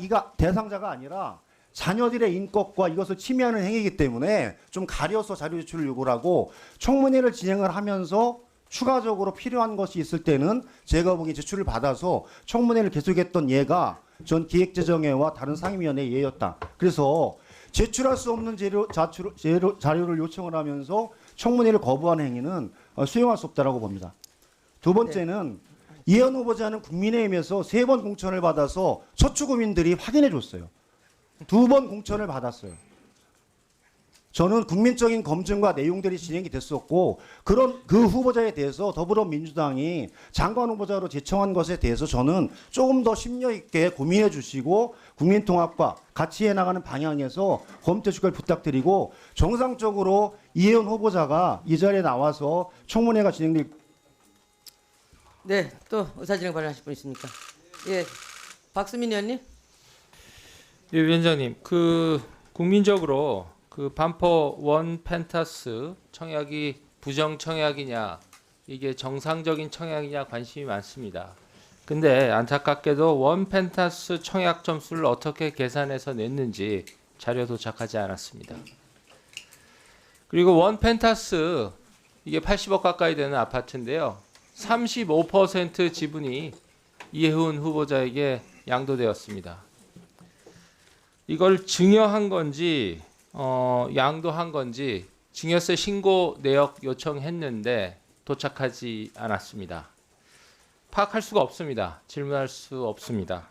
아니라 자녀들의 인권과 이것을 침해하는 행위이기 때문에 좀 가려서 자료 제출을 요구를 하고, 청문회를 진행을 하면서 추가적으로 필요한 것이 있을 때는 제가 보기에 제출을 받아서 청문회를 계속했던 예가 전 기획재정회와 다른 상임위원회 예였다. 그래서 제출할 수 없는 자료를 요청을 하면서 청문회를 거부하는 행위는 수용할 수 없다라고 봅니다. 두 번째는 이해원 후보자는 국민의힘에서 3번 공천을 받아서 서초구민들이 확인해 줬어요. 2번 공천을 받았어요. 저는 국민적인 검증과 내용들이 진행이 됐었고, 그 후보자에 대해서 더불어민주당이 장관 후보자로 제청한 것에 대해서 저는 조금 더 심려 있게 고민해 주시고 국민통합과 같이 해나가는 방향에서 검토해 주길 부탁드리고, 정상적으로 이해원 후보자가 이 자리에 나와서 청문회가 진행될. 네, 또 의사진행 발언하실 분 있습니까? 예, 박수민 의원님. 예, 위원장님, 국민적으로 반포 원 펜타스 청약이 부정 청약이냐, 이게 정상적인 청약이냐 관심이 많습니다. 근데 안타깝게도 원 펜타스 청약 점수를 어떻게 계산해서 냈는지 자료 도착하지 않았습니다. 그리고 원 펜타스 이게 80억 가까이 되는 아파트인데요. 35% 지분이 이해훈 후보자에게 양도되었습니다. 이걸 증여한 건지 양도한 건지 증여세 신고 내역 요청했는데 도착하지 않았습니다. 파악할 수가 없습니다. 질문할 수 없습니다.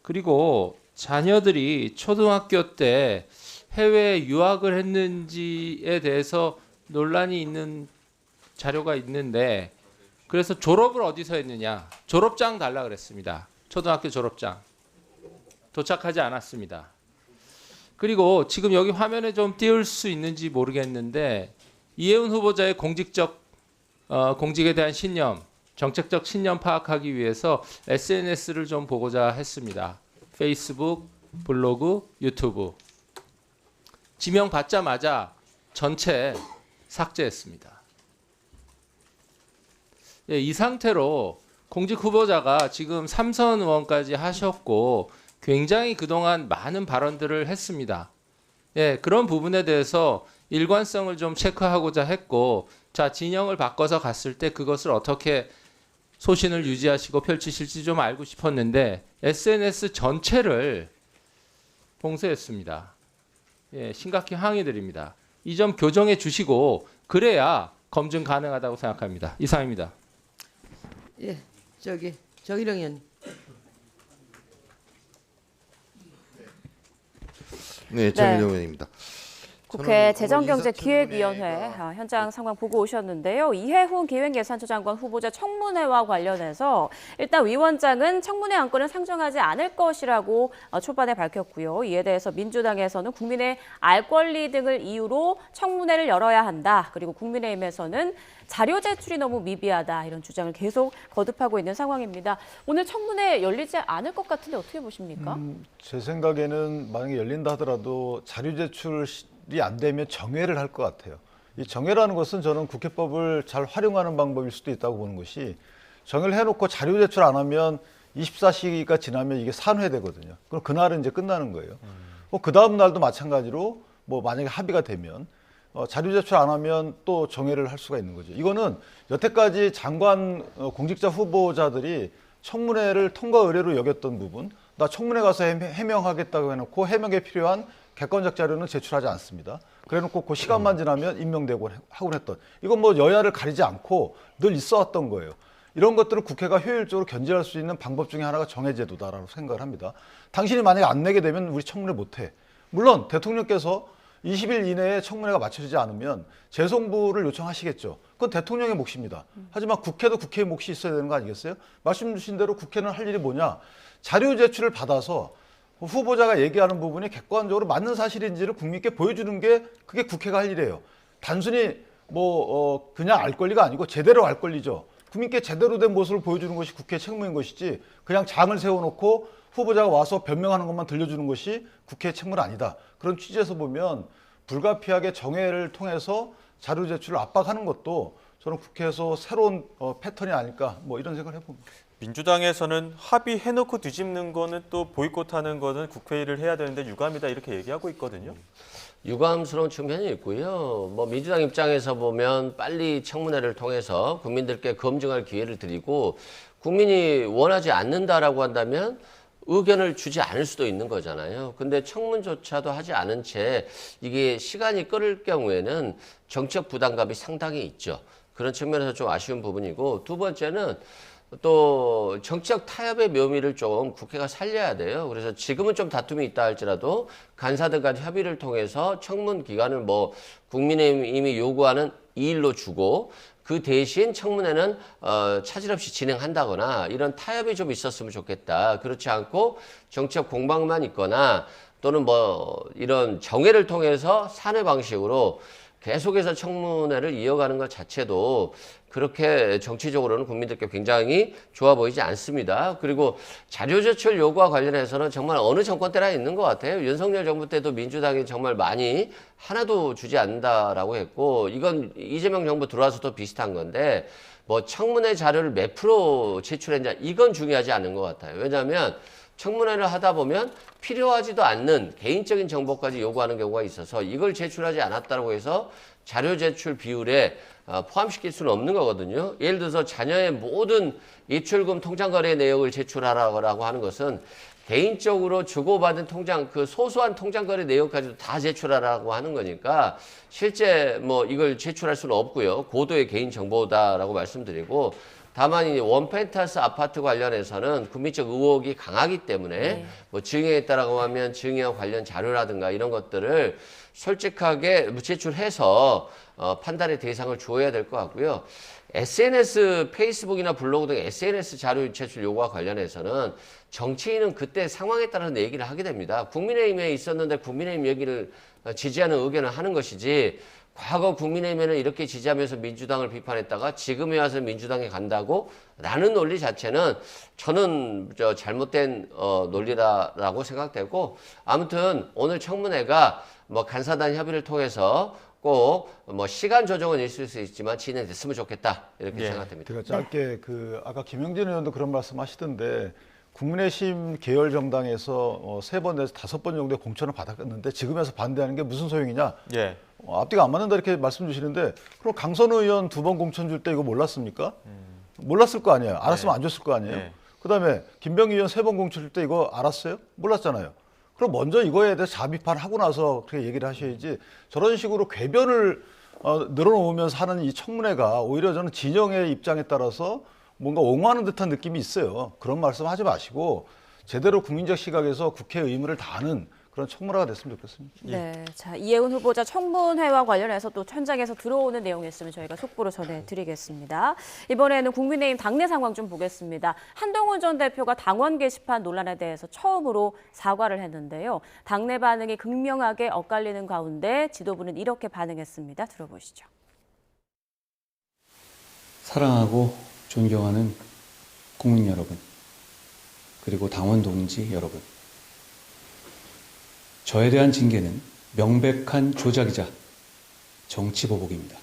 그리고 자녀들이 초등학교 때 해외에 유학을 했는지에 대해서 논란이 있는 자료가 있는데, 그래서 졸업을 어디서 했느냐, 졸업장 달라 그랬습니다. 초등학교 졸업장 도착하지 않았습니다. 그리고 지금 여기 화면에 좀 띄울 수 있는지 모르겠는데, 이해훈 후보자의 공직에 대한 신념, 정책적 신념 파악하기 위해서 SNS를 좀 보고자 했습니다. 페이스북, 블로그, 유튜브. 지명 받자마자 전체 삭제했습니다. 예, 이 상태로 공직 후보자가 지금 3선 의원까지 하셨고 굉장히 그동안 많은 발언들을 했습니다. 예, 그런 부분에 대해서 일관성을 좀 체크하고자 했고, 자, 진영을 바꿔서 갔을 때 그것을 어떻게 소신을 유지하시고 펼치실지 좀 알고 싶었는데 SNS 전체를 봉쇄했습니다. 예, 심각히 항의드립니다. 이 점 교정해 주시고 그래야 검증 가능하다고 생각합니다. 이상입니다. 예, 정일영 의원님. 네, 정일영 의원입니다. 국회 재정경제기획위원회 현장 상황 보고 오셨는데요. 이해훈 기획예산처 장관 후보자 청문회와 관련해서 일단 위원장은 청문회 안건을 상정하지 않을 것이라고 초반에 밝혔고요. 이에 대해서 민주당에서는 국민의 알 권리 등을 이유로 청문회를 열어야 한다. 그리고 국민의힘에서는 자료 제출이 너무 미비하다. 이런 주장을 계속 거듭하고 있는 상황입니다. 오늘 청문회 열리지 않을 것 같은데 어떻게 보십니까? 제 생각에는 만약에 열린다 하더라도 자료 제출이 안 되면 정회를 할 것 같아요. 이 정회라는 것은 저는 국회법을 잘 활용하는 방법일 수도 있다고 보는 것이, 정회를 해놓고 자료 제출 안 하면 24시가 지나면 이게 산회되거든요. 그럼 그날은 이제 끝나는 거예요. 그 다음 날도 마찬가지로 만약에 합의가 되면 자료 제출 안 하면 또 정회를 할 수가 있는 거죠. 이거는 여태까지 장관 공직자 후보자들이 청문회를 통과 의례로 여겼던 부분, 나 청문회 가서 해명하겠다고 해놓고 해명에 필요한 객관적 자료는 제출하지 않습니다. 그래놓고 그 시간만 지나면 임명되고 하곤 했던, 이건 여야를 가리지 않고 늘 있어왔던 거예요. 이런 것들을 국회가 효율적으로 견제할 수 있는 방법 중에 하나가 정해제도다라고 생각을 합니다. 당신이 만약에 안 내게 되면 우리 청문회 못해. 물론 대통령께서 20일 이내에 청문회가 마쳐지지 않으면 재송부를 요청하시겠죠. 그건 대통령의 몫입니다. 하지만 국회도 국회의 몫이 있어야 되는 거 아니겠어요? 말씀 주신 대로 국회는 할 일이 뭐냐. 자료 제출을 받아서 후보자가 얘기하는 부분이 객관적으로 맞는 사실인지를 국민께 보여주는 게 그게 국회가 할 일이에요. 단순히 그냥 알 권리가 아니고 제대로 알 권리죠. 국민께 제대로 된 모습을 보여주는 것이 국회의 책무인 것이지, 그냥 장을 세워놓고 후보자가 와서 변명하는 것만 들려주는 것이 국회의 책무는 아니다. 그런 취지에서 보면 불가피하게 정회를 통해서 자료 제출을 압박하는 것도 저는 국회에서 새로운 패턴이 아닐까 뭐 이런 생각을 해봅니다. 민주당에서는 합의해놓고 뒤집는 거는 또 보이콧하는 거는 국회의를 해야 되는데 유감이다 이렇게 얘기하고 있거든요. 유감스러운 측면이 있고요. 뭐 민주당 입장에서 보면 빨리 청문회를 통해서 국민들께 검증할 기회를 드리고 국민이 원하지 않는다라고 한다면 의견을 주지 않을 수도 있는 거잖아요. 근데 청문조차도 하지 않은 채 이게 시간이 끌을 경우에는 정책 부담감이 상당히 있죠. 그런 측면에서 좀 아쉬운 부분이고, 두 번째는 또 정치적 타협의 묘미를 좀 국회가 살려야 돼요. 그래서 지금은 좀 다툼이 있다 할지라도 간사들 간 협의를 통해서 청문 기간을 뭐 국민의힘이 요구하는 2일로 주고 그 대신 청문회는 차질 없이 진행한다거나 이런 타협이 좀 있었으면 좋겠다. 그렇지 않고 정책 공방만 있거나 또는 뭐 이런 정회를 통해서 사내 방식으로 계속해서 청문회를 이어가는 것 자체도 그렇게 정치적으로는 국민들께 굉장히 좋아 보이지 않습니다. 그리고 자료 제출 요구와 관련해서는 정말 어느 정권 때나 있는 것 같아요. 윤석열 정부 때도 민주당이 정말 많이 하나도 주지 않는다라고 했고, 이건 이재명 정부 들어와서도 비슷한 건데 뭐 청문회 자료를 몇 프로 제출했냐 이건 중요하지 않은 것 같아요. 왜냐하면 청문회를 하다 보면 필요하지도 않는 개인적인 정보까지 요구하는 경우가 있어서 이걸 제출하지 않았다고 해서 자료 제출 비율에 포함시킬 수는 없는 거거든요. 예를 들어서 자녀의 모든 입출금 통장 거래 내역을 제출하라고 하는 것은 개인적으로 주고받은 통장, 그 소소한 통장 거래 내역까지도 다 제출하라고 하는 거니까 실제 뭐 이걸 제출할 수는 없고요. 고도의 개인 정보다라고 말씀드리고, 다만 이 원펜트하우스 아파트 관련해서는 국민적 의혹이 강하기 때문에 뭐 증여했다라고 하면 증여 관련 자료라든가 이런 것들을 솔직하게 제출해서 판단의 대상을 주어야 될 것 같고요. SNS, 페이스북이나 블로그 등 SNS 자료 제출 요구와 관련해서는 정치인은 그때 상황에 따라서 얘기를 하게 됩니다. 국민의힘에 있었는데 국민의힘 얘기를 지지하는 의견을 하는 것이지, 과거 국민의힘에는 이렇게 지지하면서 민주당을 비판했다가 지금에 와서 민주당에 간다고 라는 논리 자체는 저는 잘못된 논리라고 생각되고, 아무튼 오늘 청문회가 뭐 간사단 협의를 통해서 꼭 뭐 시간 조정은 있을 수 있지만 진행됐으면 좋겠다 이렇게 생각됩니다. 제가 짧게 아까 김영진 의원도 그런 말씀하시던데 국민의힘 계열 정당에서 3번 내지 5번 정도의 공천을 받았는데 지금에서 반대하는 게 무슨 소용이냐? 예. 앞뒤가 안 맞는다 이렇게 말씀 주시는데, 그럼 강선 의원 2번 공천 줄 때 이거 몰랐습니까? 몰랐을 거 아니에요. 알았으면 안 줬을 거 아니에요. 그다음에 김병기 의원 3번 공천 줄 때 이거 알았어요? 몰랐잖아요. 그럼 먼저 이거에 대해서 자비판하고 나서 그렇게 얘기를 하셔야지, 저런 식으로 궤변을 늘어놓으면서 하는 이 청문회가 오히려 저는 진영의 입장에 따라서 뭔가 옹호하는 듯한 느낌이 있어요. 그런 말씀 하지 마시고 제대로 국민적 시각에서 국회의 의무를 다하는 그런 청문회가 됐으면 좋겠습니다. 네, 자 이혜훈 후보자 청문회와 관련해서 또 현장에서 들어오는 내용이었으면 저희가 속보로 전해드리겠습니다. 이번에는 국민의힘 당내 상황 좀 보겠습니다. 한동훈 전 대표가 당원 게시판 논란에 대해서 처음으로 사과를 했는데요. 당내 반응이 극명하게 엇갈리는 가운데 지도부는 이렇게 반응했습니다. 들어보시죠. 사랑하고 존경하는 국민 여러분, 그리고 당원 동지 여러분, 저에 대한 징계는 명백한 조작이자 정치보복입니다.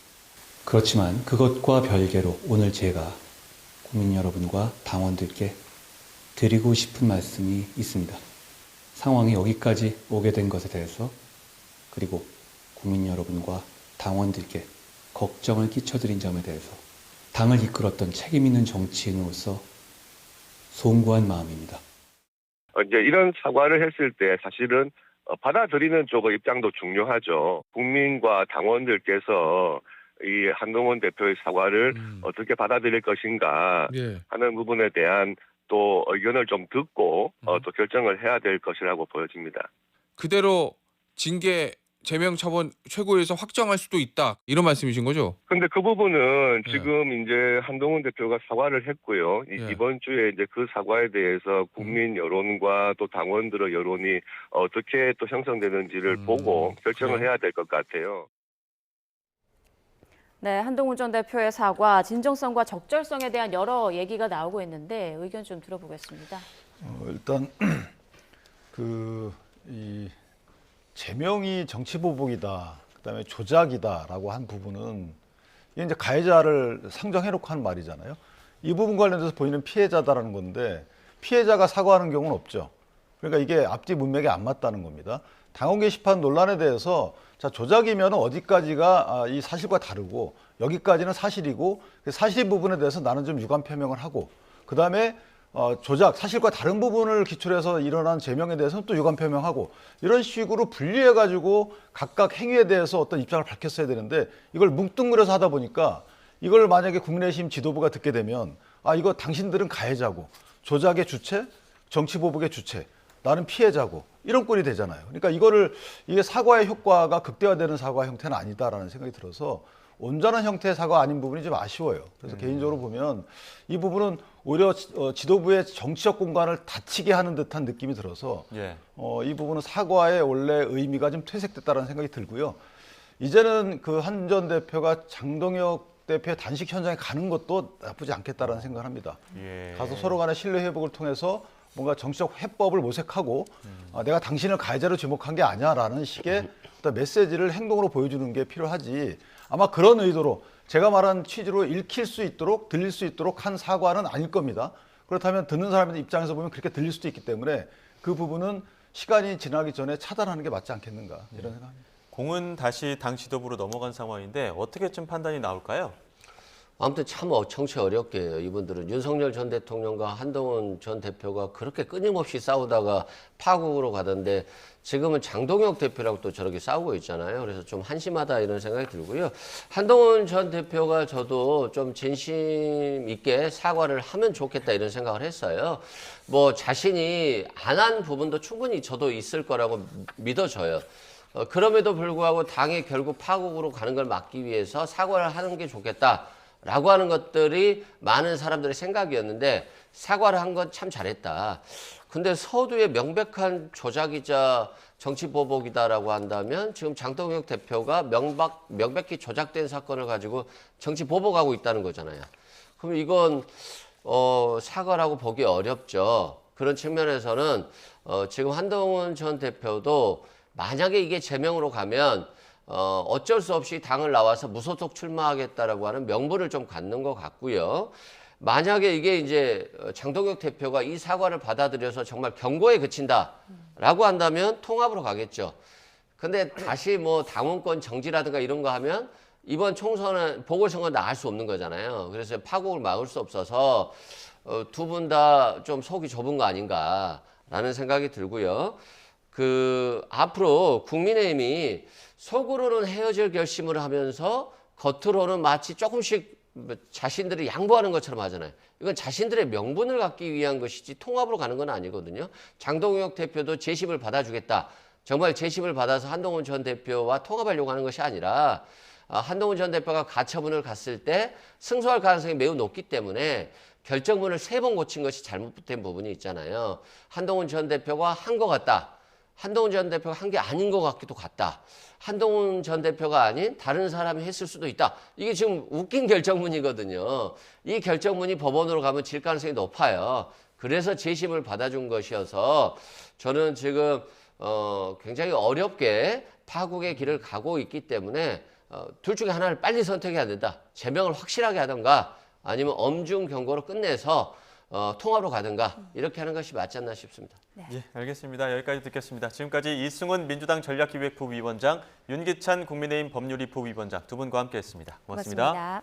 그렇지만 그것과 별개로 오늘 제가 국민 여러분과 당원들께 드리고 싶은 말씀이 있습니다. 상황이 여기까지 오게 된 것에 대해서, 그리고 국민 여러분과 당원들께 걱정을 끼쳐드린 점에 대해서 당을 이끌었던 책임 있는 정치인으로서 송구한 마음입니다. 이제 이런 사과를 했을 때 사실은 받아들이는 쪽의 입장도 중요하죠. 국민과 당원들께서 이 한동훈 대표의 사과를 어떻게 받아들일 것인가 하는 부분에 대한 또 의견을 좀 듣고 또 결정을 해야 될 것이라고 보여집니다. 그대로 징계 제명 처분 최고위에서 확정할 수도 있다, 이런 말씀이신 거죠? 근데 그 부분은 지금 이제 한동훈 대표가 사과를 했고요. 이번 주에 이제 그 사과에 대해서 국민 여론과 또 당원들의 여론이 어떻게 또 형성되는지를 보고 결정을 해야 될 것 같아요. 네, 한동훈 전 대표의 사과, 진정성과 적절성에 대한 여러 얘기가 나오고 있는데 의견 좀 들어보겠습니다. 일단 이 제명이 정치 보복이다, 그다음에 조작이다라고 한 부분은 이게 이제 가해자를 상정해놓고 한 말이잖아요. 이 부분 관련돼서 본인은 피해자다라는 건데 피해자가 사과하는 경우는 없죠. 그러니까 이게 앞뒤 문맥이 안 맞다는 겁니다. 당원 게시판 논란에 대해서 자, 조작이면 어디까지가 이 사실과 다르고 여기까지는 사실이고 그 사실 부분에 대해서 나는 좀 유감 표명을 하고 그다음에 조작, 사실과 다른 부분을 기초로 해서 일어난 제명에 대해서는 또 유감 표명하고 이런 식으로 분리해가지고 각각 행위에 대해서 어떤 입장을 밝혔어야 되는데 이걸 뭉뚱그려서 하다 보니까 이걸 만약에 국민의힘 지도부가 듣게 되면 이거 당신들은 가해자고 조작의 주체, 정치보복의 주체, 나는 피해자고 이런 꼴이 되잖아요. 그러니까 이게 사과의 효과가 극대화되는 사과 형태는 아니다라는 생각이 들어서 온전한 형태의 사과 아닌 부분이 좀 아쉬워요. 그래서 개인적으로 보면 이 부분은 오히려 지도부의 정치적 공간을 닫히게 하는 듯한 느낌이 들어서 이 부분은 사과의 원래 의미가 좀 퇴색됐다는 생각이 들고요. 이제는 그 한 전 대표가 장동혁 대표의 단식 현장에 가는 것도 나쁘지 않겠다라는 생각을 합니다. 가서 서로 간의 신뢰 회복을 통해서 뭔가 정치적 해법을 모색하고 내가 당신을 가해자로 지목한 게 아니야라는 식의 어떤 메시지를 행동으로 보여주는 게 필요하지 아마 그런 의도로 제가 말한 취지로 읽힐 수 있도록 들릴 수 있도록 한 사과는 아닐 겁니다. 그렇다면 듣는 사람의 입장에서 보면 그렇게 들릴 수도 있기 때문에 그 부분은 시간이 지나기 전에 차단하는 게 맞지 않겠는가 이런 생각입니다. 공은 다시 당 지도부로 넘어간 상황인데 어떻게 좀 판단이 나올까요? 아무튼 참 정치 어렵게 해요. 이분들은 윤석열 전 대통령과 한동훈 전 대표가 그렇게 끊임없이 싸우다가 파국으로 가던데 지금은 장동혁 대표라고 또 저렇게 싸우고 있잖아요. 그래서 좀 한심하다 이런 생각이 들고요. 한동훈 전 대표가 저도 좀 진심 있게 사과를 하면 좋겠다 이런 생각을 했어요. 뭐 자신이 안 한 부분도 충분히 저도 있을 거라고 믿어져요. 그럼에도 불구하고 당이 결국 파국으로 가는 걸 막기 위해서 사과를 하는 게 좋겠다라고 하는 것들이 많은 사람들의 생각이었는데 사과를 한 건 참 잘했다. 근데 서두에 명백한 조작이자 정치보복이다라고 한다면 지금 장동혁 대표가 명백히 조작된 사건을 가지고 정치보복하고 있다는 거잖아요. 그럼 이건 사과라고 보기 어렵죠. 그런 측면에서는 지금 한동훈 전 대표도 만약에 이게 제명으로 가면 어쩔 수 없이 당을 나와서 무소속 출마하겠다라고 하는 명분을 좀 갖는 것 같고요. 만약에 이게 이제 장동혁 대표가 이 사과를 받아들여서 정말 경고에 그친다라고 한다면 통합으로 가겠죠. 근데 다시 뭐 당원권 정지라든가 이런 거 하면 이번 총선은 보궐선거 나갈 수 없는 거잖아요. 그래서 파국을 막을 수 없어서 두 분 다 좀 속이 좁은 거 아닌가라는 생각이 들고요. 앞으로 국민의힘이 속으로는 헤어질 결심을 하면서 겉으로는 마치 조금씩 자신들이 양보하는 것처럼 하잖아요. 이건 자신들의 명분을 갖기 위한 것이지 통합으로 가는 건 아니거든요. 장동혁 대표도 재심을 받아주겠다. 정말 재심을 받아서 한동훈 전 대표와 통합하려고 하는 것이 아니라 한동훈 전 대표가 가처분을 갔을 때 승소할 가능성이 매우 높기 때문에 결정문을 3번 고친 것이 잘못된 부분이 있잖아요. 한동훈 전 대표가 한 것 같다. 한동훈 전 대표가 한 게 아닌 것 같기도 같다. 한동훈 전 대표가 아닌 다른 사람이 했을 수도 있다. 이게 지금 웃긴 결정문이거든요. 이 결정문이 법원으로 가면 질 가능성이 높아요. 그래서 재심을 받아준 것이어서 저는 지금 굉장히 어렵게 파국의 길을 가고 있기 때문에 둘 중에 하나를 빨리 선택해야 된다. 제명을 확실하게 하든가 아니면 엄중 경고로 끝내서 통합으로 가든가 이렇게 하는 것이 맞지 않나 싶습니다. 예, 알겠습니다. 여기까지 듣겠습니다. 지금까지 이승훈 민주당 전략기획부 위원장, 윤기찬 국민의힘 법률위부 위원장 두 분과 함께했습니다. 고맙습니다.